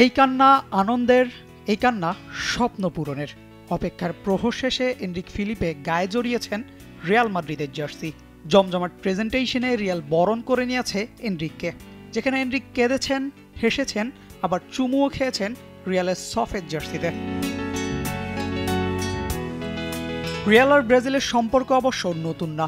এই কান্না আনন্দের, এই কান্না স্বপ্ন পূরণের। অপেক্ষার প্রহর শেষে এনরিক ফিলিপে গায়ে জড়িয়েছেন রিয়াল মাদ্রিদের জার্সি। জমজমাট প্রেজেন্টেশনে রিয়াল বরণ করে নিয়েছে এনরিককে, যেখানে এনরিক কেঁদেছেন, হেসেছেন, আবার চুমুও খেয়েছেন রিয়ালের সফেদ জার্সিতে। রিয়াল আর ব্রাজিলের সম্পর্ক অবশ্য নতুন না।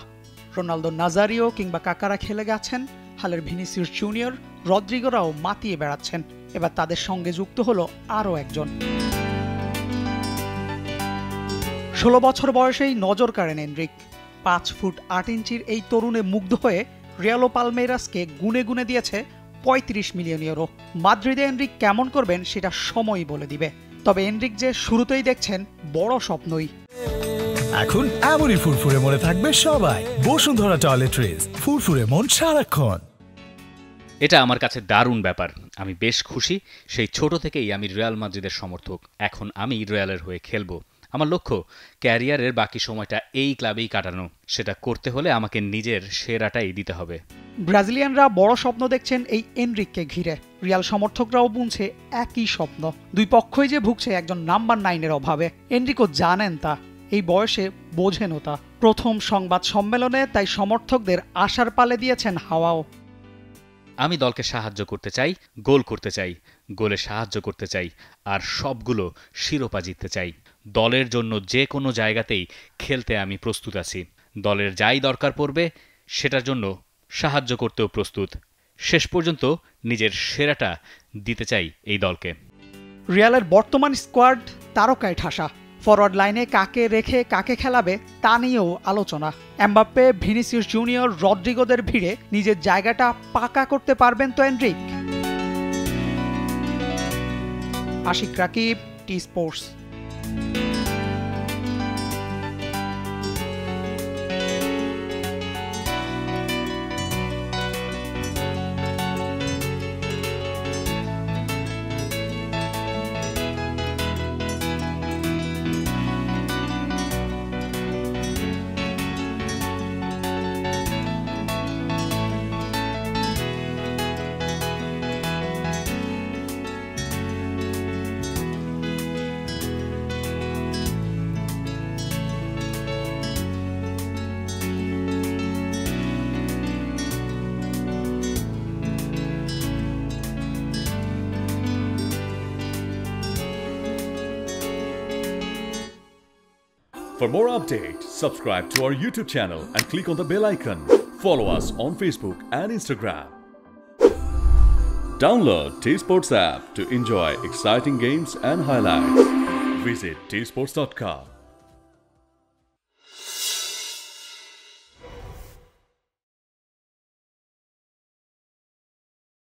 রোনালদো নাজারিও কিংবা কাকারা খেলে গেছেন, হালের ভিনিসিয়াস জুনিয়র, রদ্রিগোরাও মাতিয়ে বেড়াচ্ছেন। এবার তাদের সঙ্গে যুক্ত হলো আরও একজন। 16 বছর বয়সেই নজর কাড়েন এনরিক। 5 ফুট 8 ইঞ্চির এই তরুণে মুগ্ধ হয়ে রিয়ালো পালমেইরাসকে গুনে গুনে দিয়েছে 35 মিলিয়ন ইউরো। মাদ্রিদে এনরিক কেমন করবেন সেটা সময়ই বলে দিবে। তবে এনরিক যে শুরুতেই দেখছেন বড় স্বপ্নই। এখন এমনই ফুরফুরে মনে থাকবে সবাই। বসুন্ধরা টয়লেট্রিজ, ফুরফুরে মন সারাক্ষণ। এটা আমার কাছে দারুণ ব্যাপার। আমি বেশ খুশি। সেই ছোট থেকেই আমি রিয়াল মাদ্রিদের সমর্থক। এখন আমি রিয়ালের হয়ে খেলবো। আমার লক্ষ্য ক্যারিয়ারের বাকি সময়টা এই ক্লাবেই কাটানো। সেটা করতে হলে আমাকে নিজের সেরাটাই দিতে হবে। ব্রাজিলিয়ানরা বড় স্বপ্ন দেখছেন এই এনরিককে ঘিরে। রিয়াল সমর্থকরাও বুনছে একই স্বপ্ন। দুই পক্ষই যে ভুগছে একজন নাম্বার 9-এর অভাবে। এনরিকও জানেন তা, এই বয়সে বোঝেনও তা। প্রথম সংবাদ সম্মেলনে তাই সমর্থকদের আশার পালে দিয়েছেন হাওয়াও। আমি দলকে সাহায্য করতে চাই, গোল করতে চাই, গোলে সাহায্য করতে চাই, আর সবগুলো শিরোপা জিততে চাই। দলের জন্য যে কোনো জায়গাতেই খেলতে আমি প্রস্তুত আছি। দলের যাই দরকার পড়বে সেটার জন্য সাহায্য করতেও প্রস্তুত। শেষ পর্যন্ত নিজের সেরাটা দিতে চাই এই দলকে। রিয়ালের বর্তমান স্কোয়াড তারকায় ঠাসা। ফরওয়ার্ড লাইনে কাকে রেখে কাকে খেলাবে তা নিয়েও আলোচনা। এমবাপ্পে, ভিনিসিয়াস জুনিয়র, রদ্রিগোদের ভিড়ে নিজের জায়গাটা পাকা করতে পারবেন তো Enrique? Ashik Rakib, T sports. For more updates, subscribe to our YouTube channel and click on the bell icon. Follow us on Facebook and Instagram. Download T-Sports app to enjoy exciting games and highlights. Visit tsports.com.